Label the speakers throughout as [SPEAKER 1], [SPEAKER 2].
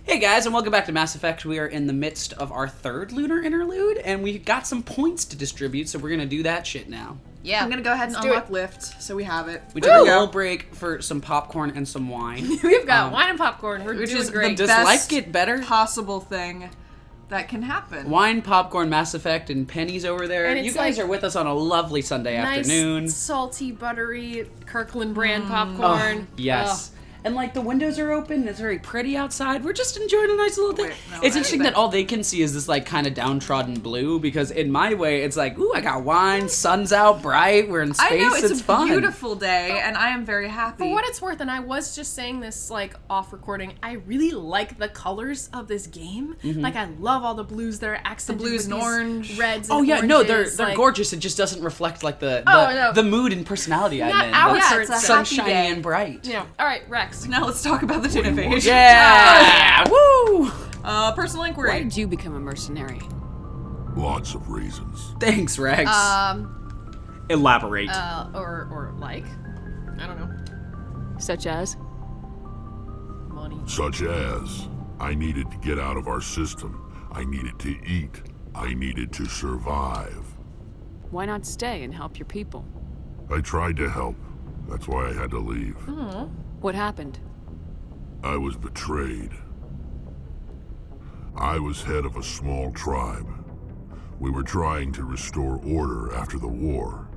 [SPEAKER 1] Hey guys, and welcome back to Mass Effect. We are in the midst of our third lunar interlude, and we've got some points to distribute, so we're gonna do that shit now.
[SPEAKER 2] Yeah.
[SPEAKER 3] I'm gonna go ahead and unlock Lift, so we have it.
[SPEAKER 1] We took a little break for some popcorn and some wine.
[SPEAKER 2] We've got wine and popcorn. We're
[SPEAKER 3] Which
[SPEAKER 2] doing
[SPEAKER 3] is
[SPEAKER 2] great.
[SPEAKER 3] the
[SPEAKER 1] Does
[SPEAKER 3] best
[SPEAKER 1] life get better?
[SPEAKER 3] possible thing that can happen.
[SPEAKER 1] Wine, popcorn, Mass Effect, and Penny's over there.
[SPEAKER 2] And
[SPEAKER 1] You
[SPEAKER 2] it's
[SPEAKER 1] guys
[SPEAKER 2] like
[SPEAKER 1] are with us on a lovely Sunday afternoon.
[SPEAKER 2] Nice, salty, buttery Kirkland brand popcorn.
[SPEAKER 1] Yes. And like the windows are open, and it's very pretty outside. We're just enjoying a nice little thing. It's interesting that all they can see is this like kind of downtrodden blue, because in my way it's like, ooh, I got wine, sun's out bright, we're in space,
[SPEAKER 3] I know, it's a
[SPEAKER 1] fun.
[SPEAKER 3] beautiful day, and I am very happy.
[SPEAKER 2] For what it's worth, and I was just saying this like off recording, I really like the colors of this game. Like I love all the blues that are accented
[SPEAKER 3] blues
[SPEAKER 2] with
[SPEAKER 3] and
[SPEAKER 2] these
[SPEAKER 3] orange.
[SPEAKER 2] reds. And
[SPEAKER 1] Oh yeah, no, they're
[SPEAKER 2] like,
[SPEAKER 1] gorgeous. It just doesn't reflect like the
[SPEAKER 2] no.
[SPEAKER 1] mood and personality I'm in.
[SPEAKER 2] our
[SPEAKER 1] That's
[SPEAKER 2] it's a
[SPEAKER 1] sunshiny
[SPEAKER 3] happy day.
[SPEAKER 1] and bright.
[SPEAKER 2] Yeah. All right, Rex.
[SPEAKER 3] Now let's talk about the Gina phage.
[SPEAKER 1] Yeah! Woo!
[SPEAKER 3] Personal inquiry.
[SPEAKER 4] Why did you become a mercenary?
[SPEAKER 5] Lots of reasons.
[SPEAKER 1] Thanks, Rex. Elaborate.
[SPEAKER 2] Or like, I don't know,
[SPEAKER 4] Such as?
[SPEAKER 2] money.
[SPEAKER 5] Such as, I needed to get out of our system. I needed to eat. I needed to survive.
[SPEAKER 4] Why not stay and help your people?
[SPEAKER 5] I tried to help. That's why I had to leave.
[SPEAKER 4] What happened?
[SPEAKER 5] I was betrayed. I was head of a small tribe. We were trying to restore order after the war,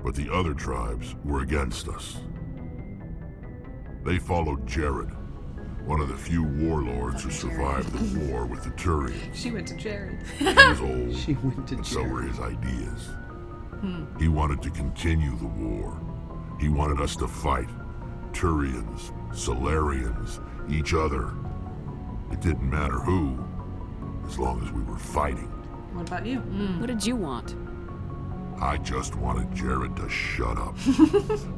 [SPEAKER 5] but the other tribes were against us. They followed Jared, one of the few warlords who survived the war with the Turians.
[SPEAKER 3] She went to Jerry.
[SPEAKER 5] He was old,
[SPEAKER 1] She went to
[SPEAKER 5] and so
[SPEAKER 1] jail.
[SPEAKER 5] were his ideas. He wanted to continue the war. He wanted us to fight. Turians, Solarians, each other. It didn't matter who, as long as we were fighting.
[SPEAKER 3] What about you?
[SPEAKER 4] What did you want?
[SPEAKER 5] I just wanted Jared to shut up,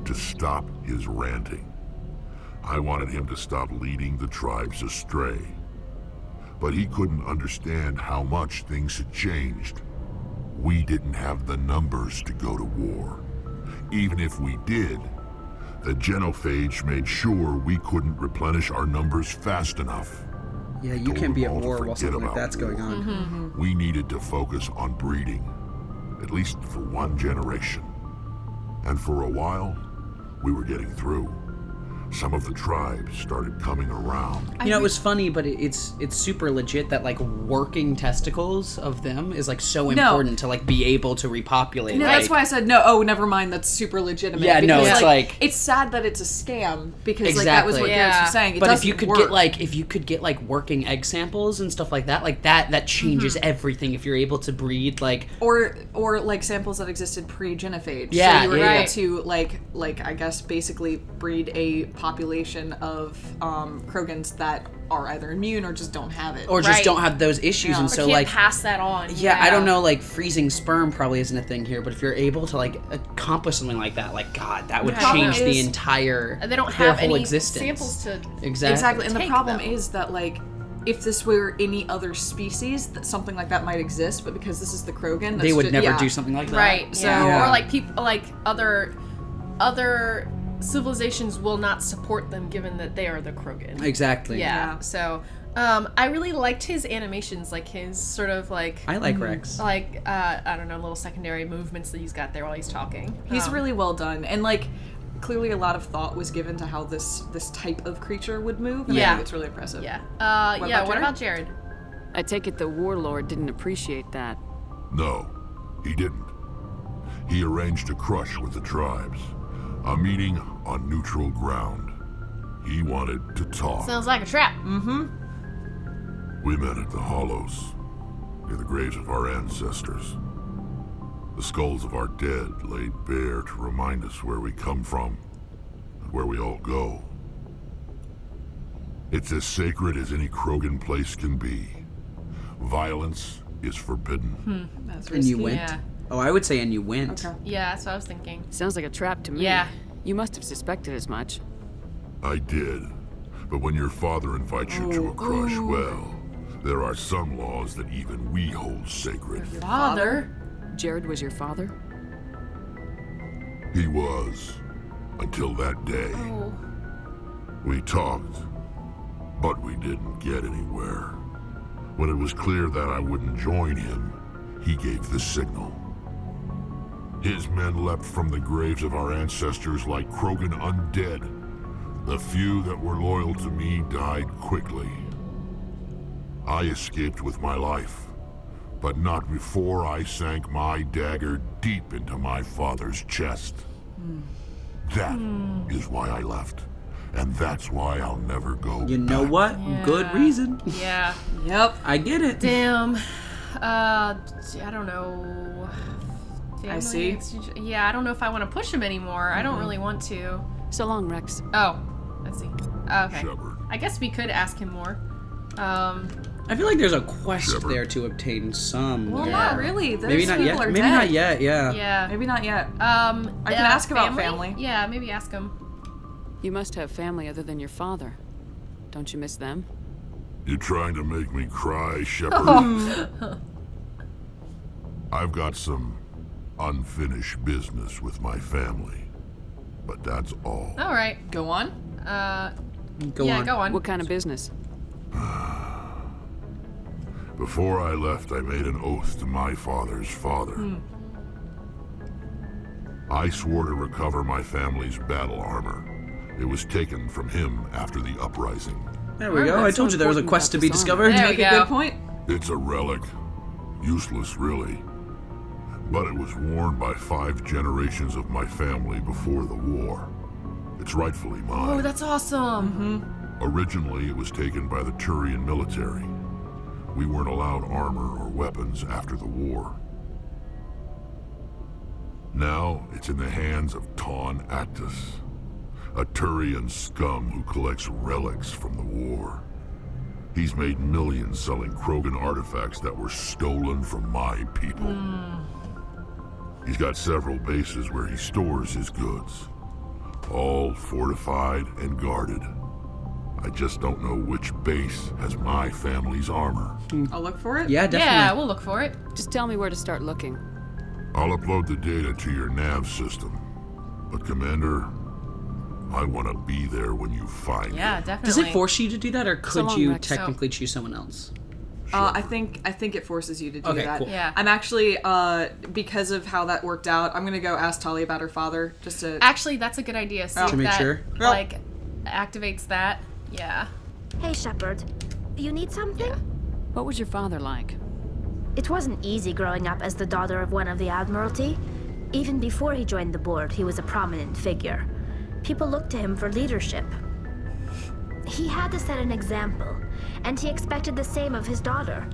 [SPEAKER 5] to stop his ranting. I wanted him to stop leading the tribes astray. But he couldn't understand how much things had changed. We didn't have the numbers to go to war. Even if we did, the genophage made sure we couldn't replenish our numbers fast enough.
[SPEAKER 1] Yeah, you
[SPEAKER 5] Told
[SPEAKER 1] can't be
[SPEAKER 5] them
[SPEAKER 1] at
[SPEAKER 5] all to
[SPEAKER 1] war while
[SPEAKER 5] forget
[SPEAKER 1] something like
[SPEAKER 5] about
[SPEAKER 1] that's going
[SPEAKER 5] war.
[SPEAKER 1] on.
[SPEAKER 5] We needed to focus on breeding, at least for one generation. And for a while, we were getting through. Some of the tribes started coming around.
[SPEAKER 1] You know, it was funny, but it's super legit that like working testicles of them is like so important to like be able to repopulate.
[SPEAKER 3] No,
[SPEAKER 1] like,
[SPEAKER 3] that's why I said no. Oh, never mind. That's super legitimate.
[SPEAKER 1] Yeah, no,
[SPEAKER 3] because,
[SPEAKER 1] it's like-
[SPEAKER 3] it's sad that it's a scam because like that was what
[SPEAKER 1] Exactly.
[SPEAKER 3] Garrett
[SPEAKER 2] Yeah.
[SPEAKER 3] was saying. It
[SPEAKER 1] But if
[SPEAKER 3] doesn't
[SPEAKER 1] you could
[SPEAKER 3] work.
[SPEAKER 1] get like working egg samples and stuff like that changes everything. If you're able to breed like
[SPEAKER 3] or like samples that existed pre-genophage.
[SPEAKER 1] Yeah,
[SPEAKER 3] so you were
[SPEAKER 1] yeah,
[SPEAKER 3] able
[SPEAKER 1] yeah.
[SPEAKER 3] to like I guess basically breed a population of Krogans that are either immune or just don't have it.
[SPEAKER 1] or just
[SPEAKER 2] Right.
[SPEAKER 1] don't have those issues,
[SPEAKER 3] Yeah.
[SPEAKER 1] and
[SPEAKER 3] Or
[SPEAKER 1] so
[SPEAKER 2] Can't
[SPEAKER 1] like
[SPEAKER 2] pass that on.
[SPEAKER 1] yeah, I don't know, like freezing sperm probably isn't a thing here, but if you're able to like accomplish something like that, like God, that would
[SPEAKER 2] The problem
[SPEAKER 1] change the
[SPEAKER 3] is-
[SPEAKER 1] entire
[SPEAKER 2] They don't
[SPEAKER 1] their
[SPEAKER 2] have
[SPEAKER 1] whole
[SPEAKER 2] any
[SPEAKER 1] existence.
[SPEAKER 2] samples to.
[SPEAKER 1] Exactly.
[SPEAKER 3] And the
[SPEAKER 2] take
[SPEAKER 3] problem
[SPEAKER 2] them.
[SPEAKER 3] is that like if this were any other species, that something like that might exist, but because this is the Krogan,
[SPEAKER 1] They
[SPEAKER 3] that's
[SPEAKER 1] would
[SPEAKER 3] just,
[SPEAKER 1] never
[SPEAKER 3] yeah.
[SPEAKER 1] do something like that.
[SPEAKER 2] Right. So
[SPEAKER 1] Yeah.
[SPEAKER 2] or like people like other civilizations will not support them given that they are the Krogan.
[SPEAKER 1] Exactly.
[SPEAKER 2] Yeah. So I really liked his animations, like his sort of like
[SPEAKER 1] I like Rex.
[SPEAKER 2] I don't know, little secondary movements that he's got there while he's talking.
[SPEAKER 3] He's really well done, and like clearly a lot of thought was given to how this type of creature would move. And I
[SPEAKER 2] Yeah.
[SPEAKER 3] think it's really impressive.
[SPEAKER 2] Yeah.
[SPEAKER 3] What
[SPEAKER 2] Yeah.
[SPEAKER 3] about
[SPEAKER 2] What
[SPEAKER 3] Jared?
[SPEAKER 2] about Jared?
[SPEAKER 4] I take it the warlord didn't appreciate that.
[SPEAKER 5] No, he didn't. He arranged a crush with the tribes. A meeting on neutral ground. He wanted to talk.
[SPEAKER 2] Sounds like a trap.
[SPEAKER 5] We met at the Hollows, near the graves of our ancestors. The skulls of our dead laid bare to remind us where we come from and where we all go. It's as sacred as any Krogan place can be. Violence is forbidden.
[SPEAKER 3] That's
[SPEAKER 1] And you
[SPEAKER 3] risky.
[SPEAKER 1] went?
[SPEAKER 2] Yeah.
[SPEAKER 1] Oh, I would say and you went.
[SPEAKER 3] Okay.
[SPEAKER 2] Yeah, that's what I was thinking.
[SPEAKER 4] Sounds like a trap to me.
[SPEAKER 2] Yeah.
[SPEAKER 4] You must have suspected as much.
[SPEAKER 5] I did. But when your father invites you to a crush, well, there are some laws that even we hold sacred.
[SPEAKER 2] Father.
[SPEAKER 4] Jared was your father?
[SPEAKER 5] He was, until that day.
[SPEAKER 2] Oh.
[SPEAKER 5] We talked, But we didn't get anywhere. When it was clear that I wouldn't join him, he gave the signal. His men leapt from the graves of our ancestors like Krogan undead. The few that were loyal to me died quickly. I escaped with my life, but not before I sank my dagger deep into my father's chest. That is why I left, and that's why I'll never go
[SPEAKER 1] You know
[SPEAKER 5] back.
[SPEAKER 1] what?
[SPEAKER 2] Yeah.
[SPEAKER 1] Good reason.
[SPEAKER 2] Yeah.
[SPEAKER 3] Yep.
[SPEAKER 1] I get it.
[SPEAKER 2] Damn. I don't know.
[SPEAKER 3] I see.
[SPEAKER 2] Yeah, I don't know if I want to push him anymore. I don't really want to.
[SPEAKER 4] So long, Rex.
[SPEAKER 2] Oh, I see. Okay.
[SPEAKER 5] Shepard.
[SPEAKER 2] I guess we could ask him more.
[SPEAKER 1] I feel like there's a quest
[SPEAKER 5] Shepard.
[SPEAKER 1] there to obtain some.
[SPEAKER 3] Well,
[SPEAKER 2] Yeah.
[SPEAKER 3] not really. Those
[SPEAKER 1] Maybe not
[SPEAKER 3] people
[SPEAKER 1] yet.
[SPEAKER 3] are
[SPEAKER 1] Maybe
[SPEAKER 3] dead.
[SPEAKER 1] not yet. Yeah.
[SPEAKER 2] Yeah.
[SPEAKER 3] Maybe not yet.
[SPEAKER 2] I
[SPEAKER 3] can ask about family.
[SPEAKER 2] Yeah, maybe ask him.
[SPEAKER 4] You must have family other than your father. Don't you miss them?
[SPEAKER 5] You trying to make me cry, Shepard? I've got some unfinished business with my family, but that's all.
[SPEAKER 2] All right.
[SPEAKER 3] Go on.
[SPEAKER 1] Go
[SPEAKER 2] yeah,
[SPEAKER 1] on.
[SPEAKER 2] go on.
[SPEAKER 4] What kind of business?
[SPEAKER 5] Before I left, I made an oath to my father's father. I swore to recover my family's battle armor. It was taken from him after the uprising.
[SPEAKER 1] There we go. I
[SPEAKER 4] That's
[SPEAKER 1] told you there was a
[SPEAKER 4] important
[SPEAKER 1] quest to
[SPEAKER 4] about
[SPEAKER 1] be
[SPEAKER 4] this
[SPEAKER 1] discovered.
[SPEAKER 2] There we
[SPEAKER 3] Make a
[SPEAKER 2] go.
[SPEAKER 3] good point.
[SPEAKER 5] It's a relic. Useless, really. But it was worn by 5 generations of my family before the war. It's rightfully mine.
[SPEAKER 2] Oh, that's awesome.
[SPEAKER 5] Originally, it was taken by the Turian military. We weren't allowed armor or weapons after the war. Now, it's in the hands of Taun Actus, a Turian scum who collects relics from the war. He's made millions selling Krogan artifacts that were stolen from my people. He's got several bases where he stores his goods, all fortified and guarded. I just don't know which base has my family's armor.
[SPEAKER 3] I'll look for it.
[SPEAKER 1] Yeah, definitely.
[SPEAKER 2] Yeah, we'll look for it.
[SPEAKER 4] Just tell me where to start looking.
[SPEAKER 5] I'll upload the data to your nav system. But Commander, I want to be there when you find
[SPEAKER 2] Yeah,
[SPEAKER 5] it.
[SPEAKER 2] definitely.
[SPEAKER 1] Does it force you to do that, or could
[SPEAKER 4] long,
[SPEAKER 1] you
[SPEAKER 4] Rex.
[SPEAKER 1] technically choose someone else?
[SPEAKER 3] I think it forces you to do
[SPEAKER 1] Okay,
[SPEAKER 3] that.
[SPEAKER 1] cool.
[SPEAKER 2] Yeah.
[SPEAKER 3] I'm actually because of how that worked out, I'm gonna go ask Tali about her father just to.
[SPEAKER 2] Actually, that's a good idea. See
[SPEAKER 3] To
[SPEAKER 2] if
[SPEAKER 1] make
[SPEAKER 2] that,
[SPEAKER 1] sure.
[SPEAKER 2] like, activates that. Yeah.
[SPEAKER 6] Hey, Shepard. You need something?
[SPEAKER 4] What was your father like?
[SPEAKER 6] It wasn't easy growing up as the daughter of one of the Admiralty. Even before he joined the board, he was a prominent figure. People looked to him for leadership. He had to set an example, and he expected the same of his daughter.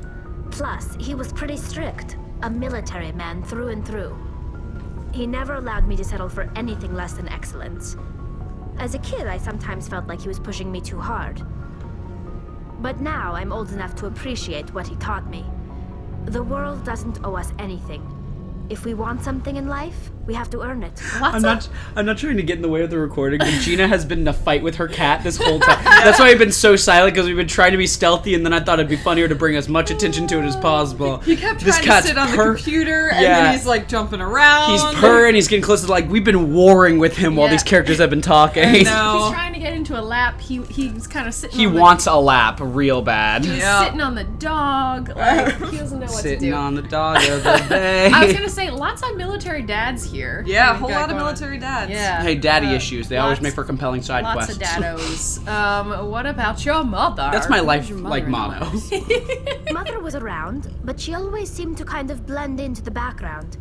[SPEAKER 6] Plus, he was pretty strict, a military man through and through. He never allowed me to settle for anything less than excellence. As a kid, I sometimes felt like he was pushing me too hard. But now I'm old enough to appreciate what he taught me. The world doesn't owe us anything. If we want something in life, we have to earn it.
[SPEAKER 1] I'm not trying to get in the way of the recording, but Gina has been in a fight with her cat this whole time. That's why I've been so silent, because we've been trying to be stealthy, and then I thought it'd be funnier to bring as much attention to it as possible.
[SPEAKER 3] He kept
[SPEAKER 1] This
[SPEAKER 3] trying to
[SPEAKER 1] cat's
[SPEAKER 3] sit on the computer, and
[SPEAKER 1] Yeah.
[SPEAKER 3] then he's like jumping around.
[SPEAKER 1] He's purring, he's getting close to, like, we've been warring with him while
[SPEAKER 2] Yeah.
[SPEAKER 1] these characters have been talking.
[SPEAKER 3] I
[SPEAKER 2] He's
[SPEAKER 3] know.
[SPEAKER 2] trying to get into a lap. He's kind of sitting.
[SPEAKER 1] He
[SPEAKER 2] on
[SPEAKER 1] wants a lap real bad.
[SPEAKER 2] He's
[SPEAKER 3] Yeah.
[SPEAKER 2] sitting on the dog. Like, he doesn't know what to
[SPEAKER 1] Sitting
[SPEAKER 2] do.
[SPEAKER 1] on the dog of the day.
[SPEAKER 2] I was gonna say lots of military dads here.
[SPEAKER 3] Yeah, a
[SPEAKER 2] We
[SPEAKER 3] whole
[SPEAKER 2] got
[SPEAKER 3] lot of
[SPEAKER 2] going on.
[SPEAKER 3] military dads.
[SPEAKER 2] Yeah.
[SPEAKER 1] Hey, daddy issues. They always
[SPEAKER 2] lots-
[SPEAKER 1] make for compelling side
[SPEAKER 2] Lots
[SPEAKER 1] quests.
[SPEAKER 2] of daddos. What about your mother?
[SPEAKER 1] That's my life,
[SPEAKER 4] your
[SPEAKER 1] like,
[SPEAKER 4] mother
[SPEAKER 1] motto.
[SPEAKER 6] Mother was around, but she always seemed to kind of blend into the background.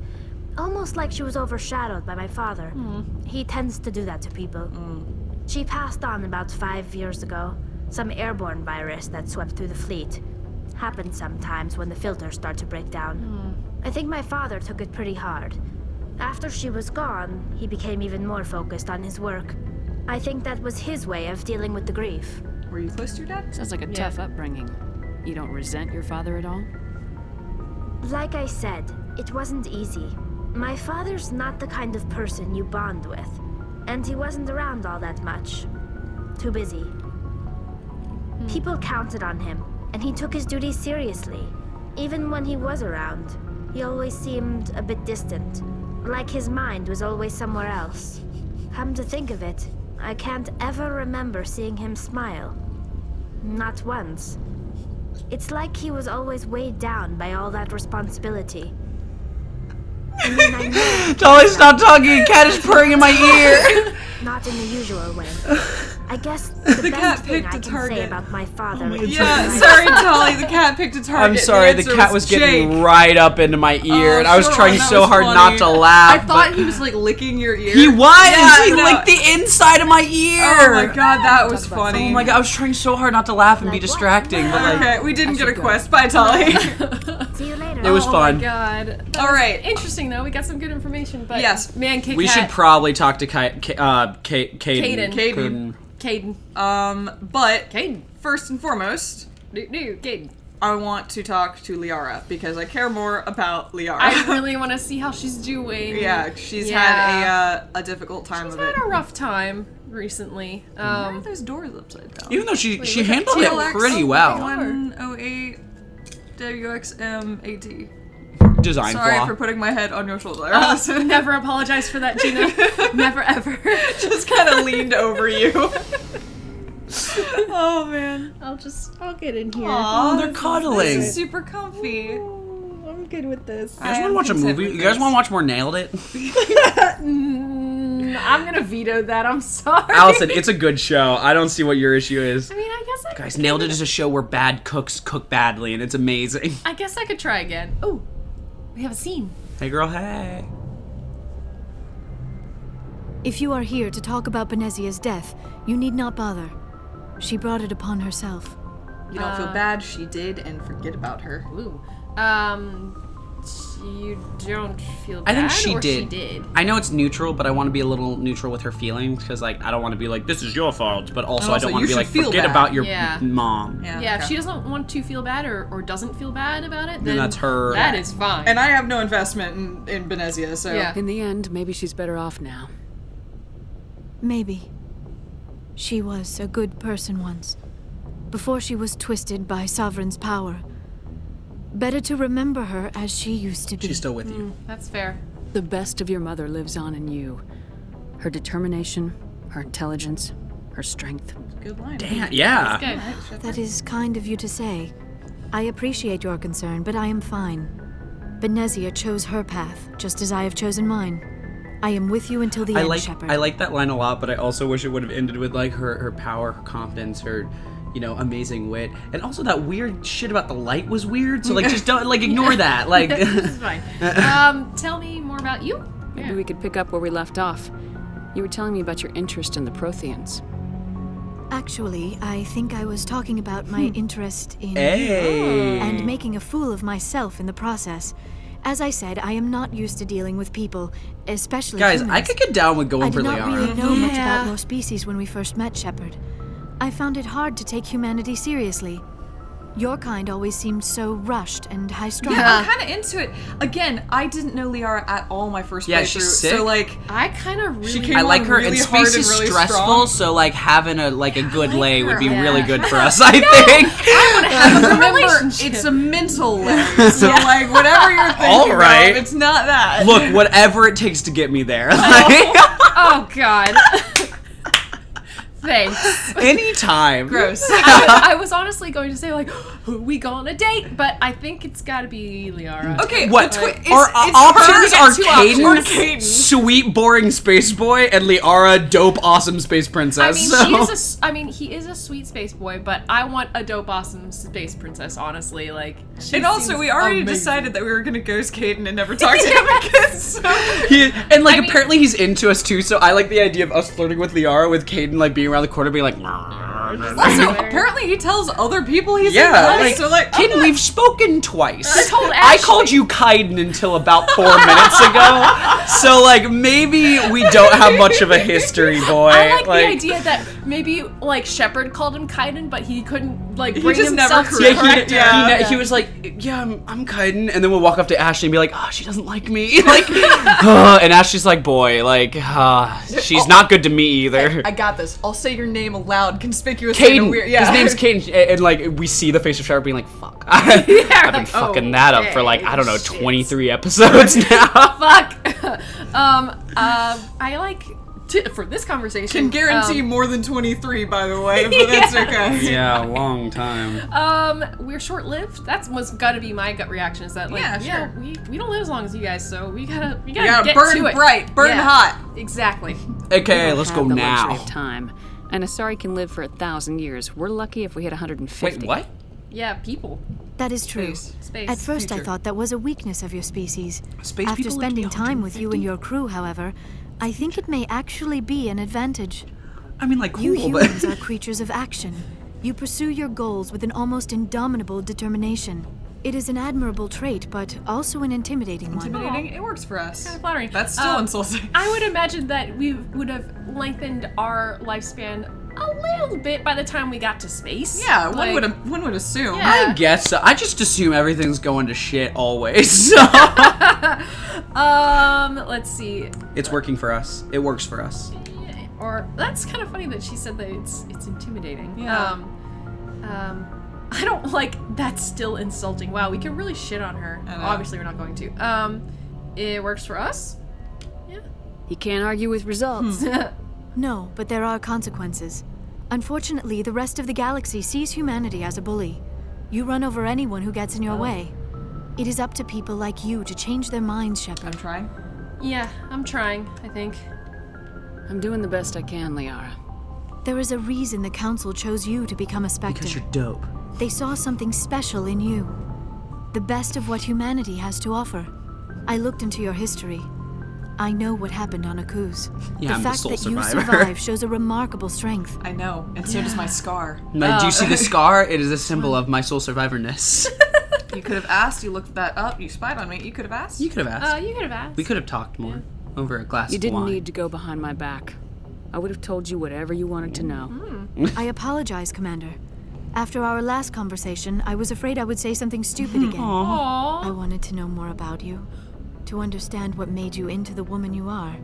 [SPEAKER 6] Almost like she was overshadowed by my father. He tends to do that to people. She passed on about 5 years ago. Some airborne virus that swept through the fleet. Happens sometimes when the filters start to break down. I think my father took it pretty hard. After she was gone, he became even more focused on his work. I think that was his way of dealing with the grief.
[SPEAKER 3] Were you close to your dad?
[SPEAKER 4] Sounds like a tough upbringing. You don't resent your father at all?
[SPEAKER 6] Like I said, it wasn't easy. My father's not the kind of person you bond with, and he wasn't around all that much. Too busy. People counted on him, and he took his duties seriously. Even when he was around, he always seemed a bit distant, like his mind was always somewhere else. Come to think of it, I can't ever remember seeing him smile. Not once. It's like he was always weighed down by all that responsibility. I mean, I know.
[SPEAKER 1] Dolly, stop talking. Cat is purring in my ear.
[SPEAKER 6] Not in the usual way. I guess the
[SPEAKER 3] cat
[SPEAKER 6] best thing
[SPEAKER 3] picked
[SPEAKER 6] I
[SPEAKER 3] a
[SPEAKER 6] can
[SPEAKER 3] target.
[SPEAKER 6] say about my father is
[SPEAKER 3] Yeah, sorry, Dolly. The cat picked a target.
[SPEAKER 1] I'm sorry, the cat was getting right up into my ear, and I was trying so hard not to laugh.
[SPEAKER 3] I thought he was like licking your ear.
[SPEAKER 1] He was!
[SPEAKER 3] Yeah,
[SPEAKER 1] He
[SPEAKER 3] no.
[SPEAKER 1] licked the inside of my ear!
[SPEAKER 3] Oh my god, that was funny.
[SPEAKER 1] Oh my god, I was trying so hard not to laugh and be
[SPEAKER 6] Like what?
[SPEAKER 1] distracting, but like...
[SPEAKER 3] Okay, we didn't get a quest. Bye, Dolly.
[SPEAKER 6] See you later.
[SPEAKER 1] It was
[SPEAKER 2] Oh
[SPEAKER 1] fun.
[SPEAKER 2] my god. That
[SPEAKER 3] All
[SPEAKER 2] was
[SPEAKER 3] right.
[SPEAKER 2] Interesting though. We got some good information. But
[SPEAKER 3] Yes.
[SPEAKER 2] man, Kit
[SPEAKER 1] We
[SPEAKER 2] Kat,
[SPEAKER 1] should probably talk to Caden.
[SPEAKER 2] Caden.
[SPEAKER 3] But
[SPEAKER 2] Caden.
[SPEAKER 3] first and foremost,
[SPEAKER 2] Caden.
[SPEAKER 3] I want to talk to Liara because I care more about Liara.
[SPEAKER 2] I really want to see how she's doing.
[SPEAKER 3] Yeah, she's
[SPEAKER 2] Yeah.
[SPEAKER 3] had a difficult time
[SPEAKER 2] She's
[SPEAKER 3] of it.
[SPEAKER 2] had a rough time recently.
[SPEAKER 3] Why are those doors upside down?
[SPEAKER 1] Even though she
[SPEAKER 2] look at
[SPEAKER 1] handled it
[SPEAKER 3] TLX
[SPEAKER 1] pretty well.
[SPEAKER 3] 108 WXM80.
[SPEAKER 1] Design
[SPEAKER 3] Sorry
[SPEAKER 1] flaw.
[SPEAKER 3] for putting my head on your shoulder, Allison.
[SPEAKER 2] Never apologize for that, Gina. Never ever.
[SPEAKER 3] Just kind of leaned over you. Oh man.
[SPEAKER 2] I'll get in here.
[SPEAKER 1] Oh, they're
[SPEAKER 3] This
[SPEAKER 1] cuddling.
[SPEAKER 3] is super comfy.
[SPEAKER 2] I'm good with this.
[SPEAKER 1] You guys want to watch a movie? You guys want to watch more Nailed It?
[SPEAKER 2] I'm gonna veto that. I'm sorry.
[SPEAKER 1] Allison, it's a good show. I don't see what your issue is.
[SPEAKER 2] I mean, I guess
[SPEAKER 1] Guys, Nailed It is a show where bad cooks cook badly, and it's amazing.
[SPEAKER 2] I guess I could try again. Oh, we have a scene.
[SPEAKER 1] Hey, girl, hey.
[SPEAKER 7] If you are here to talk about Benezia's death, you need not bother. She brought it upon herself.
[SPEAKER 3] You don't feel bad, she did, and forget about her.
[SPEAKER 2] Ooh. You don't feel
[SPEAKER 1] I
[SPEAKER 2] bad,
[SPEAKER 1] think she
[SPEAKER 2] or
[SPEAKER 1] did.
[SPEAKER 2] She did.
[SPEAKER 1] I know it's neutral, but I want to be a little neutral with her feelings because, like, I don't want to be like, "This is your fault," but also, I
[SPEAKER 3] Also,
[SPEAKER 1] don't want
[SPEAKER 3] you
[SPEAKER 1] to be
[SPEAKER 3] should
[SPEAKER 1] like,
[SPEAKER 3] feel
[SPEAKER 1] "Forget
[SPEAKER 3] bad."
[SPEAKER 1] about your
[SPEAKER 2] Yeah.
[SPEAKER 1] mom."
[SPEAKER 2] Yeah,
[SPEAKER 3] okay.
[SPEAKER 2] if she doesn't want to feel bad or doesn't feel bad about it, then
[SPEAKER 1] that's her.
[SPEAKER 2] That is fine.
[SPEAKER 3] And I have no investment in Benezia, so.
[SPEAKER 2] Yeah.
[SPEAKER 4] In the end, maybe she's better off now.
[SPEAKER 7] Maybe. She was a good person once, before she was twisted by Sovereign's power. Better to remember her as she used to be.
[SPEAKER 1] She's still with you.
[SPEAKER 2] That's fair.
[SPEAKER 4] The best of your mother lives on in you. Her determination, her intelligence, her strength.
[SPEAKER 3] Good line.
[SPEAKER 1] Damn, yeah.
[SPEAKER 2] Good.
[SPEAKER 7] That is kind of you to say. I appreciate your concern, but I am fine. Benezia chose her path, just as I have chosen mine. I am with you until the end, Shepard.
[SPEAKER 1] I like that line a lot, but I also wish it would have ended with like her power, her confidence, her, you know, amazing wit, and also that weird shit about the light was weird. So like, just don't like ignore that. Like,
[SPEAKER 2] It's fine. Tell me more about you.
[SPEAKER 4] Maybe we could pick up where we left off. You were telling me about your interest in the Protheans.
[SPEAKER 7] Actually, I think I was talking about my interest in
[SPEAKER 1] hey.
[SPEAKER 7] and making a fool of myself in the process. As I said, I am not used to dealing with people, especially
[SPEAKER 1] Guys,
[SPEAKER 7] humans.
[SPEAKER 1] I could get down with
[SPEAKER 7] I
[SPEAKER 1] going for
[SPEAKER 7] did not
[SPEAKER 1] Liara.
[SPEAKER 7] really know much
[SPEAKER 2] Yeah.
[SPEAKER 7] about your species when we first met, Shepard. I found it hard to take humanity seriously. Your kind always seemed so rushed and high-strung.
[SPEAKER 3] I'm kind of into it. Again, I didn't know Liara at all my first
[SPEAKER 1] Yeah,
[SPEAKER 3] playthrough.
[SPEAKER 1] she's sick.
[SPEAKER 3] So like,
[SPEAKER 2] I kind of really.
[SPEAKER 3] She came
[SPEAKER 1] I like
[SPEAKER 3] on
[SPEAKER 1] her,
[SPEAKER 3] really
[SPEAKER 1] and
[SPEAKER 3] hard
[SPEAKER 1] space
[SPEAKER 3] and
[SPEAKER 1] is
[SPEAKER 3] really
[SPEAKER 1] stressful,
[SPEAKER 3] strong.
[SPEAKER 1] so like having a good lay would be
[SPEAKER 2] her.
[SPEAKER 1] really
[SPEAKER 2] Yeah.
[SPEAKER 1] good for us, I think.
[SPEAKER 2] I want to have a good
[SPEAKER 3] remember,
[SPEAKER 2] relationship.
[SPEAKER 3] it's a mental lens. So like, whatever you're thinking
[SPEAKER 1] All right.
[SPEAKER 3] of, it's not that.
[SPEAKER 1] Look, whatever it takes to get me there.
[SPEAKER 2] Oh God. Thanks.
[SPEAKER 1] Anytime.
[SPEAKER 3] Gross.
[SPEAKER 2] I was honestly going to say like, who we go on a date, but I think it's got to be Liara.
[SPEAKER 3] Okay,
[SPEAKER 1] What?
[SPEAKER 3] it's
[SPEAKER 1] Our
[SPEAKER 3] her-
[SPEAKER 1] options are
[SPEAKER 2] two options.
[SPEAKER 3] Or
[SPEAKER 1] Caden,
[SPEAKER 3] Caden.
[SPEAKER 1] sweet, boring space boy, and Liara, dope, awesome space
[SPEAKER 2] I
[SPEAKER 1] princess.
[SPEAKER 2] mean,
[SPEAKER 1] so.
[SPEAKER 2] he is a sweet space boy, but I want a dope, awesome space princess. Honestly, like. She
[SPEAKER 3] And also,
[SPEAKER 2] seems
[SPEAKER 3] we already
[SPEAKER 2] amazing.
[SPEAKER 3] decided that we were gonna ghost Caden and never talk to him again. So.
[SPEAKER 1] And like
[SPEAKER 2] I mean-
[SPEAKER 1] apparently he's into us too, so I like the idea of us flirting with Liara with Caden like being around the corner being like
[SPEAKER 3] Also, apparently he tells other people he's
[SPEAKER 1] yeah,
[SPEAKER 3] into us,
[SPEAKER 1] like,
[SPEAKER 3] so like,
[SPEAKER 1] Caden, we've spoken twice.
[SPEAKER 2] I told
[SPEAKER 1] I
[SPEAKER 2] Ashley.
[SPEAKER 1] called you Kaiden until about 4 minutes ago, so like maybe we don't have much of a history, boy.
[SPEAKER 2] I like the idea that maybe like Shepard called him Kaiden, but he couldn't like bring
[SPEAKER 3] just never
[SPEAKER 2] himself to
[SPEAKER 1] Yeah,
[SPEAKER 2] correct her.
[SPEAKER 1] he was like, yeah, I'm Kaiden, and then we'll walk up to Ashley and be like, oh, she doesn't like me, like, and Ashley's like, boy, like, she's not good to me either.
[SPEAKER 3] I got this. I'll say your name aloud, conspicuously in a
[SPEAKER 1] Caden,
[SPEAKER 3] weird. Yeah.
[SPEAKER 1] his name's Caden, and like we see the face of Shepard being like, fuck, I've been
[SPEAKER 2] like,
[SPEAKER 1] fucking that up for like, I don't know,
[SPEAKER 2] shit.
[SPEAKER 1] 23 episodes now.
[SPEAKER 2] Fuck. I like for this conversation.
[SPEAKER 3] Can guarantee more than 23, by the way, but that's okay.
[SPEAKER 1] Yeah, a long time.
[SPEAKER 2] We're short-lived. That was gotta be my gut reaction. Is that like,
[SPEAKER 3] sure.
[SPEAKER 2] we don't live as long as you guys, so we gotta
[SPEAKER 3] You
[SPEAKER 2] get
[SPEAKER 3] gotta burn
[SPEAKER 2] to it.
[SPEAKER 3] bright, burn hot.
[SPEAKER 2] Exactly.
[SPEAKER 1] Okay,
[SPEAKER 4] We
[SPEAKER 1] let's
[SPEAKER 4] don't
[SPEAKER 1] go
[SPEAKER 4] have the luxury
[SPEAKER 1] now.
[SPEAKER 4] of time. And Asari can live for 1,000 years. We're lucky if we hit 150.
[SPEAKER 1] Wait, what?
[SPEAKER 2] Yeah, people.
[SPEAKER 7] That is true.
[SPEAKER 2] Space.
[SPEAKER 7] At first, I
[SPEAKER 3] Future.
[SPEAKER 7] thought that was a weakness of your species.
[SPEAKER 1] Space
[SPEAKER 7] After
[SPEAKER 1] people live to be
[SPEAKER 7] spending time with you and
[SPEAKER 1] 150?
[SPEAKER 7] your crew, however, I think it may actually be an advantage.
[SPEAKER 1] I mean, like,
[SPEAKER 7] You
[SPEAKER 1] cool, but...
[SPEAKER 7] humans are creatures of action. You pursue your goals with an almost indomitable determination. It is an admirable trait, but also an intimidating one.
[SPEAKER 3] Intimidating? It works for us.
[SPEAKER 2] Kind of flattering.
[SPEAKER 3] That's still insulting.
[SPEAKER 2] I would imagine that we would have lengthened our lifespan a little bit by the time we got to space.
[SPEAKER 3] Yeah,
[SPEAKER 2] Like,
[SPEAKER 3] one would assume.
[SPEAKER 2] Yeah.
[SPEAKER 1] I guess so. I just assume everything's going to shit always, so...
[SPEAKER 2] Let's see.
[SPEAKER 1] It's working for us. It works for us.
[SPEAKER 2] Or that's kind of funny that she said that it's intimidating.
[SPEAKER 3] Yeah.
[SPEAKER 2] I don't like that's still insulting. Wow, we can really shit on her.
[SPEAKER 3] I know.
[SPEAKER 2] Obviously, we're not going to. It works for us.
[SPEAKER 4] You can't argue with results.
[SPEAKER 7] No, but there are consequences. Unfortunately, the rest of the galaxy sees humanity as a bully. You run over anyone who gets in your way. It is up to people like you to change their minds,
[SPEAKER 3] I'm
[SPEAKER 7] Shepard.
[SPEAKER 3] trying.
[SPEAKER 2] Yeah, I'm trying. I think.
[SPEAKER 4] I'm doing the best I can, Liara.
[SPEAKER 7] There is a reason the Council chose you to become a Spectre.
[SPEAKER 1] Because you're dope.
[SPEAKER 7] They saw something special in you. The best of what humanity has to offer. I looked into your history. I know what happened on Akuz.
[SPEAKER 1] Yeah,
[SPEAKER 7] the
[SPEAKER 1] I'm the
[SPEAKER 7] fact
[SPEAKER 1] sole
[SPEAKER 7] that you
[SPEAKER 1] survivor.
[SPEAKER 7] survived shows a remarkable strength.
[SPEAKER 3] I know, and so does my scar.
[SPEAKER 1] Now, do you see the scar? It is a symbol of my soul survivorness.
[SPEAKER 3] You could have asked, you looked that up, you spied on me, you could have asked.
[SPEAKER 1] You could have asked.
[SPEAKER 2] You could have asked.
[SPEAKER 1] We could have talked more over a glass
[SPEAKER 4] You
[SPEAKER 1] of
[SPEAKER 4] didn't
[SPEAKER 1] wine.
[SPEAKER 4] need to go behind my back. I would have told you whatever you wanted to know.
[SPEAKER 7] I apologize, Commander. After our last conversation, I was afraid I would say something stupid again.
[SPEAKER 2] Aww.
[SPEAKER 7] I wanted to know more about you, to understand what made you into the woman you are.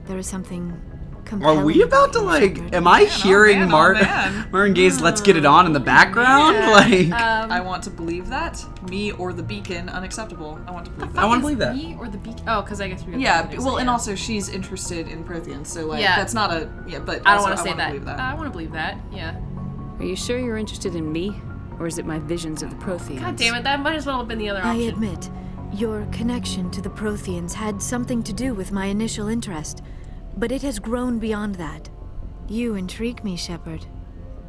[SPEAKER 7] There is something compelling.
[SPEAKER 1] Are we about to,
[SPEAKER 7] you,
[SPEAKER 1] like,
[SPEAKER 7] Shepard.
[SPEAKER 1] am I hearing
[SPEAKER 3] man,
[SPEAKER 1] Martin Gaye's Let's Get It On in the background? Like,
[SPEAKER 3] I want to believe that. Me or the beacon, unacceptable. I want to believe that.
[SPEAKER 1] I want to believe that.
[SPEAKER 2] Me or the beak? Oh, because I guess we got
[SPEAKER 3] Yeah,
[SPEAKER 2] the
[SPEAKER 3] well, and
[SPEAKER 2] yeah.
[SPEAKER 3] also she's interested in Protheans, so like
[SPEAKER 2] Yeah.
[SPEAKER 3] that's not a but
[SPEAKER 2] I don't
[SPEAKER 3] also,
[SPEAKER 2] want to say
[SPEAKER 3] wanna
[SPEAKER 2] that.
[SPEAKER 3] believe that.
[SPEAKER 2] I want to believe that. Yeah.
[SPEAKER 4] Are you sure you're interested in me? Or is it my visions of the Protheans?
[SPEAKER 2] God damn it! That might as well have been the other
[SPEAKER 7] I
[SPEAKER 2] option.
[SPEAKER 7] admit, your connection to the Protheans had something to do with my initial interest, but it has grown beyond that. You intrigue me, Shepard,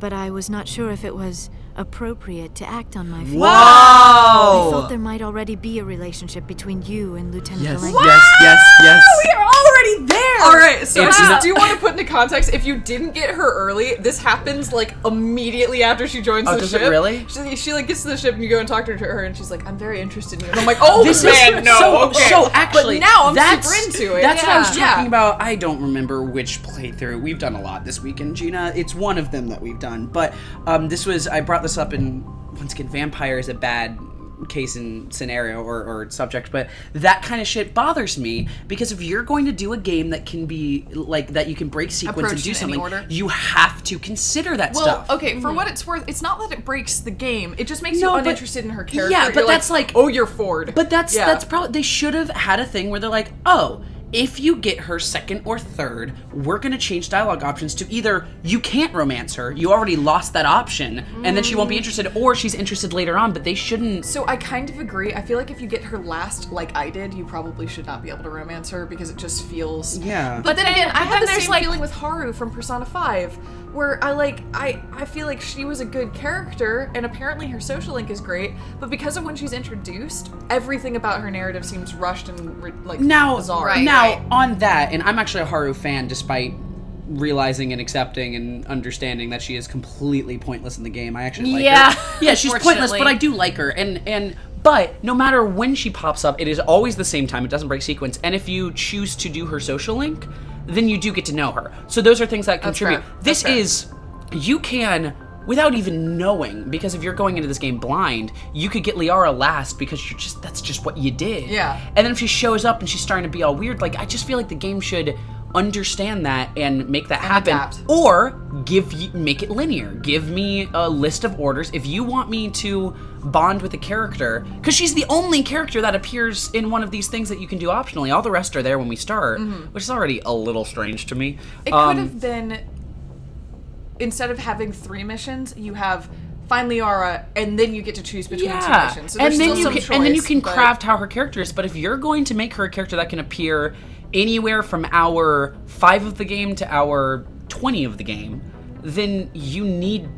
[SPEAKER 7] but I was not sure if it was appropriate to act on my feelings. I thought
[SPEAKER 1] Whoa!
[SPEAKER 7] there might already be a relationship between you and Lieutenant
[SPEAKER 1] Yes,
[SPEAKER 7] Delaney.
[SPEAKER 1] yes.
[SPEAKER 2] We are already there.
[SPEAKER 3] All right, so
[SPEAKER 1] It's not-
[SPEAKER 3] do you want to put into context? If you didn't get her early, this happens like immediately after she joins
[SPEAKER 1] Oh,
[SPEAKER 3] the
[SPEAKER 1] does
[SPEAKER 3] ship.
[SPEAKER 1] it really?
[SPEAKER 3] She like gets to the ship and you go and talk to her, and she's like, "I'm very interested in you." And I'm like, "Oh
[SPEAKER 1] This
[SPEAKER 3] man,
[SPEAKER 1] is
[SPEAKER 3] no."
[SPEAKER 1] so,
[SPEAKER 3] okay.
[SPEAKER 1] so actually,
[SPEAKER 3] but now I'm
[SPEAKER 1] that's,
[SPEAKER 3] super into it.
[SPEAKER 1] That's what I was
[SPEAKER 3] Yeah.
[SPEAKER 1] talking about. I don't remember which playthrough. We've done a lot this weekend, Gina. It's one of them that we've done. But I brought this up in, once again, vampire is a bad case and scenario or subject, but that kind of shit bothers me because if you're going to do a game that can be like that, you can break sequence and
[SPEAKER 3] Approached
[SPEAKER 1] do
[SPEAKER 3] in any
[SPEAKER 1] something,
[SPEAKER 3] order.
[SPEAKER 1] you have to consider that
[SPEAKER 3] Well,
[SPEAKER 1] stuff.
[SPEAKER 3] okay, for what it's worth, it's not that it breaks the game. It just makes
[SPEAKER 1] No,
[SPEAKER 3] you
[SPEAKER 1] but-
[SPEAKER 3] uninterested in her character.
[SPEAKER 1] yeah, but
[SPEAKER 3] You're
[SPEAKER 1] that's like-
[SPEAKER 3] oh, you're Ford.
[SPEAKER 1] But that's
[SPEAKER 3] Yeah.
[SPEAKER 1] probably, they should have had a thing where they're like, oh, if you get her second or third, we're gonna change dialogue options to either you can't romance her, you already lost that option, and then she won't be interested, or she's interested later on, but they shouldn't.
[SPEAKER 3] So I kind of agree. I feel like if you get her last, like I did, you probably should not be able to romance her because it just feels.
[SPEAKER 1] Yeah.
[SPEAKER 3] But then again, I had the
[SPEAKER 2] there's,
[SPEAKER 3] same
[SPEAKER 2] like-
[SPEAKER 3] feeling with Haru from Persona 5, where I feel like she was a good character, and apparently her social link is great, but because of when she's introduced, everything about her narrative seems rushed and bizarre.
[SPEAKER 1] On that, and I'm actually a Haru fan despite realizing and accepting and understanding that she is completely pointless in the game. I actually like her. Yeah, she's pointless, but I do like her. But no matter when she pops up, it is always the same time. It doesn't break sequence. And if you choose to do her social link, then you do get to know her. So those are things that contribute.
[SPEAKER 3] fair.
[SPEAKER 1] This
[SPEAKER 3] That's fair.
[SPEAKER 1] is, you can, without even knowing, because if you're going into this game blind, you could get Liara last because that's just what you did.
[SPEAKER 3] Yeah.
[SPEAKER 1] And then if she shows up and she's starting to be all weird, like, I just feel like the game should understand that and make that happen,
[SPEAKER 3] adapt.
[SPEAKER 1] or make it linear. Give me a list of orders. If you want me to bond with a character, because she's the only character that appears in one of these things that you can do optionally. All the rest are there when we start, which is already a little strange to me.
[SPEAKER 3] It could have been, instead of having 3 missions, you have find Liara, and then you get to choose between 2 missions. So
[SPEAKER 1] and then
[SPEAKER 3] still
[SPEAKER 1] you
[SPEAKER 3] some
[SPEAKER 1] can,
[SPEAKER 3] choice,
[SPEAKER 1] and then you can
[SPEAKER 3] but-
[SPEAKER 1] craft how her character is. But if you're going to make her a character that can appear anywhere from hour 5 of the game to hour 20 of the game, then you need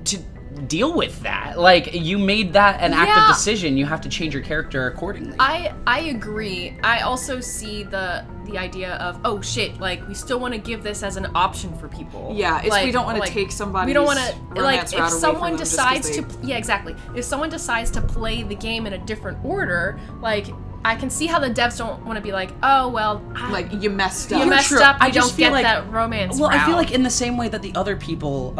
[SPEAKER 1] to deal with that. Like, you made that an active decision. You have to change your character accordingly.
[SPEAKER 2] I agree. I also see the idea of, oh shit, like, we still want to give this as an option for people.
[SPEAKER 3] Yeah, it's
[SPEAKER 2] like,
[SPEAKER 3] we don't want to take somebody's
[SPEAKER 2] we don't want to, like, if someone decides
[SPEAKER 3] to
[SPEAKER 2] yeah, exactly. If someone decides to play the game in a different order, like, I can see how the devs don't want to be like, oh well,
[SPEAKER 3] like, you messed up.
[SPEAKER 2] You messed
[SPEAKER 1] True.
[SPEAKER 2] up.
[SPEAKER 1] I
[SPEAKER 2] You
[SPEAKER 1] just
[SPEAKER 2] don't
[SPEAKER 1] feel
[SPEAKER 2] get
[SPEAKER 1] like-
[SPEAKER 2] that romance.
[SPEAKER 1] Well, I feel
[SPEAKER 2] route.
[SPEAKER 1] like in the same way that the other people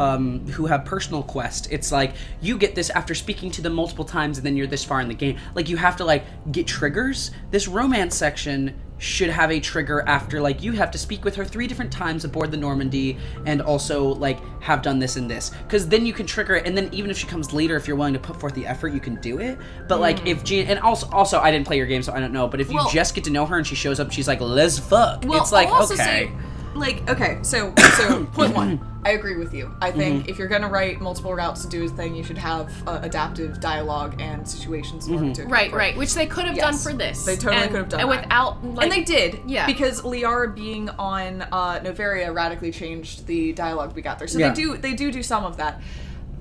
[SPEAKER 1] who have personal quest, it's like you get this after speaking to them multiple times, and then you're this far in the game. Like, you have to like get triggers. This romance section should have a trigger after, like, you have to speak with her 3 different times aboard the Normandy, and also like have done this and this, because then you can trigger it. And then even if she comes later, if you're willing to put forth the effort, you can do it. But like, if Gina, and also I didn't play your game, so I don't know, but if you just get to know her and she shows up and she's like, let's fuck,
[SPEAKER 3] Well,
[SPEAKER 1] it's like,
[SPEAKER 3] I'll also
[SPEAKER 1] okay.
[SPEAKER 3] say, like, okay, so point 1, I agree with you. I think if you're gonna write multiple routes to do a thing, you should have adaptive dialogue and situations in order to account for it.
[SPEAKER 2] right, which they could have done for this.
[SPEAKER 3] They totally could have done
[SPEAKER 2] and
[SPEAKER 3] that.
[SPEAKER 2] without, like,
[SPEAKER 3] And they did,
[SPEAKER 2] yeah.
[SPEAKER 3] because Liara being on Noveria radically changed the dialogue we got there. So
[SPEAKER 1] Yeah.
[SPEAKER 3] they do some of that.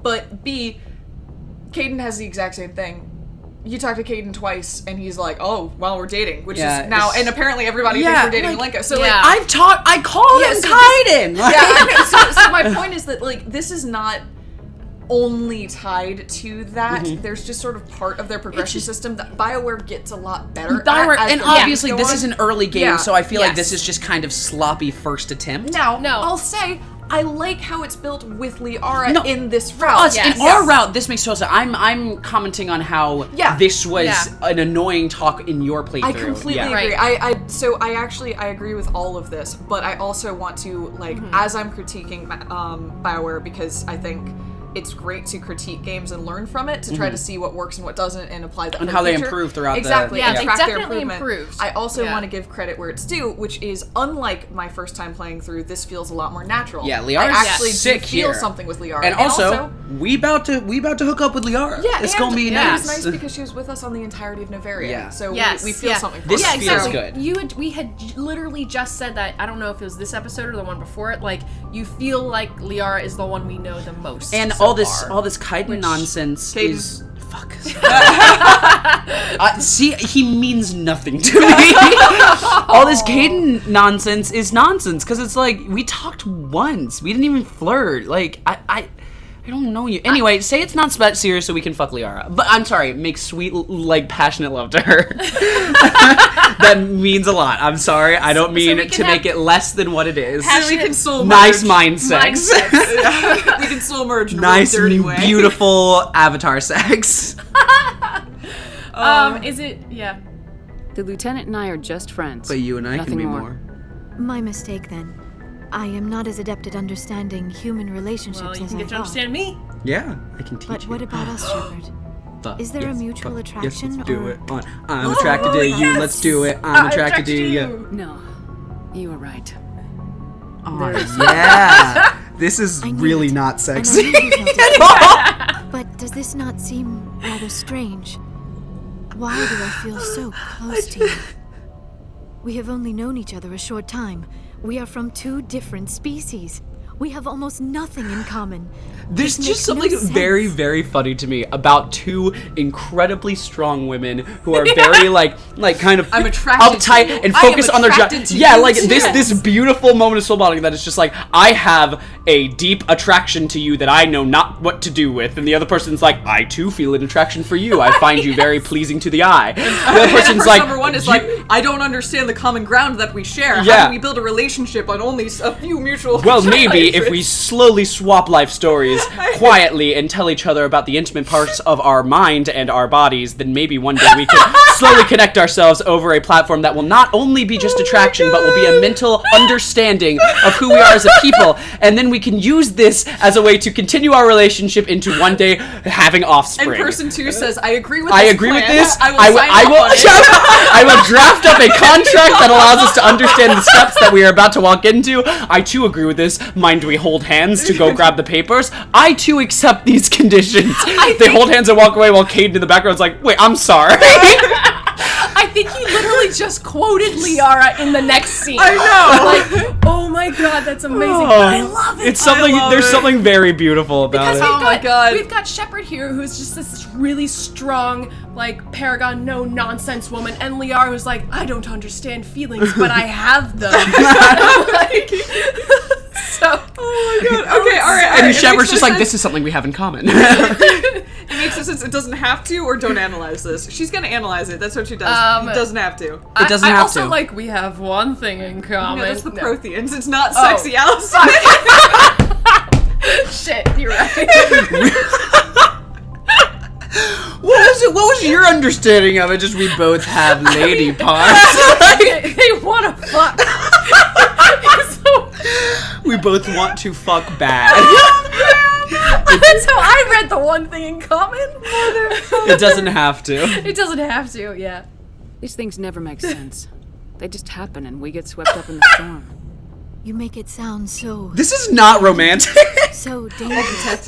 [SPEAKER 3] But B, Caden has the exact same thing. You talk to Caden twice, and he's like, "Oh, well, we're dating," which
[SPEAKER 1] Yeah,
[SPEAKER 3] is now,
[SPEAKER 1] it's-
[SPEAKER 3] and apparently everybody thinks we're dating Linka. So
[SPEAKER 2] yeah.
[SPEAKER 3] like,
[SPEAKER 1] I called him
[SPEAKER 3] so
[SPEAKER 1] Kaiden.
[SPEAKER 3] so my point is that, like, this is not only tied to that. There's just sort of part of their progression system that BioWare gets a lot better
[SPEAKER 1] BioWare,
[SPEAKER 3] at as
[SPEAKER 1] and
[SPEAKER 3] the games
[SPEAKER 1] obviously
[SPEAKER 3] go
[SPEAKER 1] this
[SPEAKER 3] on.
[SPEAKER 1] is an early game,
[SPEAKER 3] Yeah.
[SPEAKER 1] so I feel like
[SPEAKER 3] Yes.
[SPEAKER 1] this is just kind of sloppy first attempt.
[SPEAKER 3] Now,
[SPEAKER 2] No.
[SPEAKER 3] I'll say I like how it's built with Liara
[SPEAKER 1] No,
[SPEAKER 3] in this
[SPEAKER 1] For
[SPEAKER 3] route.
[SPEAKER 1] us,
[SPEAKER 2] Yes.
[SPEAKER 1] in our route, this makes total sense. I'm commenting on how
[SPEAKER 3] Yeah.
[SPEAKER 1] this was
[SPEAKER 2] Yeah.
[SPEAKER 1] an annoying talk in your playthrough.
[SPEAKER 3] I completely
[SPEAKER 1] Yeah.
[SPEAKER 3] agree.
[SPEAKER 2] Right.
[SPEAKER 3] I agree with all of this, but I also want to, like, as I'm critiquing BioWare, because I think it's great to critique games and learn from it to try to see what works and what doesn't and apply that
[SPEAKER 1] And
[SPEAKER 3] for
[SPEAKER 1] how
[SPEAKER 3] the
[SPEAKER 1] they
[SPEAKER 3] future.
[SPEAKER 1] improve throughout the-
[SPEAKER 3] exactly
[SPEAKER 2] Yeah,
[SPEAKER 3] and
[SPEAKER 2] they
[SPEAKER 3] track their
[SPEAKER 2] definitely
[SPEAKER 3] improvement.
[SPEAKER 2] improved.
[SPEAKER 3] I also
[SPEAKER 2] Yeah.
[SPEAKER 3] want to give credit where it's due, which is, unlike my first time playing through, this feels a lot more natural.
[SPEAKER 1] Yeah,
[SPEAKER 3] I
[SPEAKER 1] Liara's
[SPEAKER 3] actually
[SPEAKER 1] sick
[SPEAKER 3] do feel
[SPEAKER 1] here.
[SPEAKER 3] something with Liara,
[SPEAKER 1] And also, we about to hook up with Liara.
[SPEAKER 3] yeah,
[SPEAKER 1] it's
[SPEAKER 3] and
[SPEAKER 1] gonna be
[SPEAKER 3] it
[SPEAKER 1] nice.
[SPEAKER 3] was nice because she was with us on the entirety of Noveria.
[SPEAKER 1] Yeah.
[SPEAKER 3] So
[SPEAKER 2] Yes,
[SPEAKER 3] we feel
[SPEAKER 2] yeah.
[SPEAKER 3] something. For
[SPEAKER 1] This
[SPEAKER 3] her.
[SPEAKER 1] feels
[SPEAKER 2] exactly.
[SPEAKER 1] good.
[SPEAKER 2] We had literally just said that. I don't know if it was this episode or the one before it. Like, you feel like Liara is the one we know the most.
[SPEAKER 1] And
[SPEAKER 2] so
[SPEAKER 1] all this
[SPEAKER 2] far.
[SPEAKER 1] Kaiden nonsense
[SPEAKER 3] Caden.
[SPEAKER 1] is fuck. See, he means nothing to me. All this Kaiden nonsense is nonsense because it's like we talked once. We didn't even flirt. Like I don't know you. Anyway, say it's not serious so we can fuck Liara. But I'm sorry, make sweet, like, passionate love to her. That means a lot. I'm sorry. I don't mean
[SPEAKER 2] we can
[SPEAKER 1] to
[SPEAKER 2] have
[SPEAKER 1] make it less than what it is.
[SPEAKER 3] So we can soul
[SPEAKER 1] Nice
[SPEAKER 3] merge.
[SPEAKER 1] mind sex.
[SPEAKER 3] We can soul merge in a
[SPEAKER 1] Nice,
[SPEAKER 3] really dirty way.
[SPEAKER 1] beautiful avatar sex.
[SPEAKER 2] Is it? Yeah.
[SPEAKER 4] The lieutenant and I are just friends.
[SPEAKER 1] But you and I
[SPEAKER 4] Nothing
[SPEAKER 1] can be
[SPEAKER 4] more.
[SPEAKER 1] more.
[SPEAKER 7] My mistake then. I am not as adept at understanding human relationships
[SPEAKER 2] Well, you
[SPEAKER 7] as
[SPEAKER 2] can
[SPEAKER 7] I
[SPEAKER 2] get to
[SPEAKER 7] thought.
[SPEAKER 2] understand me.
[SPEAKER 1] Yeah, I can teach
[SPEAKER 7] But
[SPEAKER 1] you.
[SPEAKER 7] what about us, Shepard?
[SPEAKER 1] Fuck,
[SPEAKER 7] is there a
[SPEAKER 1] yes,
[SPEAKER 7] mutual
[SPEAKER 1] fuck,
[SPEAKER 7] attraction,
[SPEAKER 1] Yes, let's do
[SPEAKER 7] or-
[SPEAKER 1] it. I'm attracted to you. Let's do it. I'm attracted to you.
[SPEAKER 4] No, you were right.
[SPEAKER 1] Oh, yeah. This is
[SPEAKER 7] I knew
[SPEAKER 1] really
[SPEAKER 7] it.
[SPEAKER 1] not
[SPEAKER 7] And I
[SPEAKER 1] sexy.
[SPEAKER 7] knew you felt it. But does this not seem rather strange? Why do I feel so close to you? We have only known each other a short time. We are from 2 different species. We have almost nothing in common.
[SPEAKER 1] There's
[SPEAKER 7] This
[SPEAKER 1] just
[SPEAKER 7] makes no
[SPEAKER 1] something very,
[SPEAKER 7] sense.
[SPEAKER 1] very funny to me about 2 incredibly strong women who are very like kind of
[SPEAKER 3] I'm attracted to
[SPEAKER 1] uptight
[SPEAKER 3] you.
[SPEAKER 1] and
[SPEAKER 3] I am
[SPEAKER 1] focused on their job.
[SPEAKER 3] attracted to
[SPEAKER 1] Yeah,
[SPEAKER 3] you
[SPEAKER 1] like
[SPEAKER 3] too.
[SPEAKER 1] this beautiful moment of soul bonding that is just like, I have a deep attraction to you that I know not what to do with, and the other person's like, I too feel an attraction for you. I find you very pleasing to the eye. The other person's like,
[SPEAKER 3] number one is like, I don't understand the common ground that we share.
[SPEAKER 1] Yeah.
[SPEAKER 3] How do we build a relationship on only a few mutual?
[SPEAKER 1] well, maybe if we slowly swap life stories quietly and tell each other about the intimate parts of our mind and our bodies, then maybe one day we can slowly connect ourselves over a platform that will not only be just attraction, but will be a mental understanding of who we are as a people, and then we can use this as a way to continue our relationship into one day having offspring.
[SPEAKER 3] And person 2 says, I agree with
[SPEAKER 1] this.
[SPEAKER 3] I
[SPEAKER 1] will draft up a contract that allows us to understand the steps that we are about to walk into. I too agree with this. Mind we hold hands to go grab the papers? I too accept these conditions. They hold hands and walk away while Caden in the background's like, wait, I'm sorry.
[SPEAKER 2] I think he literally just quoted Liara in the next scene.
[SPEAKER 3] I know.
[SPEAKER 2] Like, oh my god, that's amazing. I love it.
[SPEAKER 1] It's something. There's something very beautiful about
[SPEAKER 2] Because
[SPEAKER 1] it.
[SPEAKER 3] Oh my God.
[SPEAKER 2] we've got Shepard here, who's just this really strong, like, paragon, no nonsense woman, and Liara, who's like, I don't understand feelings, but I have them. Like, so,
[SPEAKER 3] Oh my God. Okay, alright.
[SPEAKER 1] And Shepard's just like, this is something we have in common.
[SPEAKER 3] It makes no sense. It doesn't have to, or don't analyze this. She's gonna analyze it. That's what she does. It doesn't have to.
[SPEAKER 1] It doesn't
[SPEAKER 2] I
[SPEAKER 1] have
[SPEAKER 2] also
[SPEAKER 1] to.
[SPEAKER 2] like, we have one thing in common.
[SPEAKER 3] Yeah, that's the Protheans. It's not sexy Allison.
[SPEAKER 2] Shit, you're right.
[SPEAKER 1] What was your understanding of it? Just we both have lady parts.
[SPEAKER 2] They wanna fuck.
[SPEAKER 1] We both want to fuck bad.
[SPEAKER 2] That's how I read the one thing in common.
[SPEAKER 1] It doesn't have to.
[SPEAKER 2] It doesn't have to, yeah.
[SPEAKER 4] These things never make sense. They just happen and we get swept up in the storm.
[SPEAKER 7] You make it sound so,
[SPEAKER 1] This is not romantic.
[SPEAKER 7] so dangerous.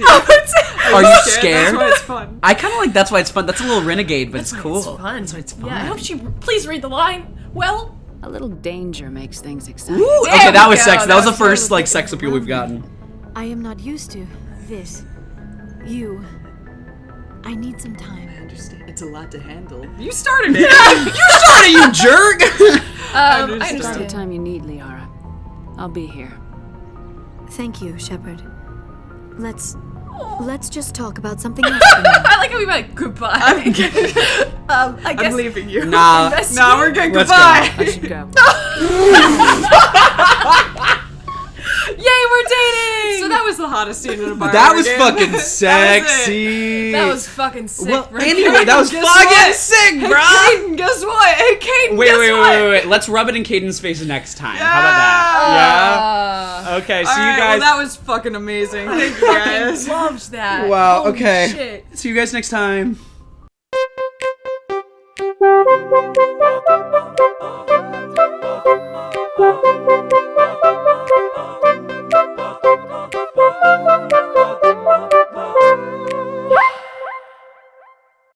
[SPEAKER 1] Are you scared?
[SPEAKER 3] That's why it's fun.
[SPEAKER 1] I kind of like that's why it's fun. That's a little renegade, but it's cool.
[SPEAKER 2] It's fun.
[SPEAKER 1] That's why it's fun.
[SPEAKER 2] Yeah, I hope she please read the line. Well,
[SPEAKER 4] A little danger makes things exciting.
[SPEAKER 1] Ooh,
[SPEAKER 2] There
[SPEAKER 1] okay,
[SPEAKER 2] we
[SPEAKER 1] that was
[SPEAKER 2] go.
[SPEAKER 1] sex. That was the
[SPEAKER 2] That was
[SPEAKER 1] first
[SPEAKER 7] totally
[SPEAKER 1] like sex appeal we've gotten.
[SPEAKER 7] I am not used to this. You. I need some time.
[SPEAKER 3] I understand. It's a lot to handle. You started it.
[SPEAKER 1] You started, you jerk.
[SPEAKER 2] I
[SPEAKER 3] understand.
[SPEAKER 4] Just the
[SPEAKER 2] understand.
[SPEAKER 4] time you need, Liara. I'll be here.
[SPEAKER 7] Thank you, Shepard. Let's just talk about something else for now.
[SPEAKER 2] I like how we went goodbye. I guess
[SPEAKER 3] I'm leaving you.
[SPEAKER 1] Nah.
[SPEAKER 3] No, we're good.
[SPEAKER 1] Let's
[SPEAKER 3] Goodbye.
[SPEAKER 4] I should go.
[SPEAKER 2] Yay, we're dating!
[SPEAKER 3] So that was the hottest scene in a bar.
[SPEAKER 1] That was
[SPEAKER 3] game.
[SPEAKER 1] fucking
[SPEAKER 3] That was it.
[SPEAKER 1] sexy.
[SPEAKER 2] That was fucking sick.
[SPEAKER 1] Well,
[SPEAKER 2] right?
[SPEAKER 1] anyway, that was
[SPEAKER 3] Guess
[SPEAKER 1] fucking
[SPEAKER 3] what?
[SPEAKER 1] sick,
[SPEAKER 3] Hey,
[SPEAKER 1] bro.
[SPEAKER 3] Caden, guess what? Hey, Caden,
[SPEAKER 1] Wait,
[SPEAKER 3] guess
[SPEAKER 1] wait,
[SPEAKER 3] what?
[SPEAKER 1] wait, wait, wait. Let's rub it in Caden's face next time. How about that? Yeah? Okay, see you
[SPEAKER 3] Alright,
[SPEAKER 1] guys.
[SPEAKER 3] well, that was fucking amazing. Thank you, guys.
[SPEAKER 2] Loved that.
[SPEAKER 1] Wow,
[SPEAKER 2] Holy
[SPEAKER 1] okay.
[SPEAKER 2] Shit.
[SPEAKER 1] See you guys next time.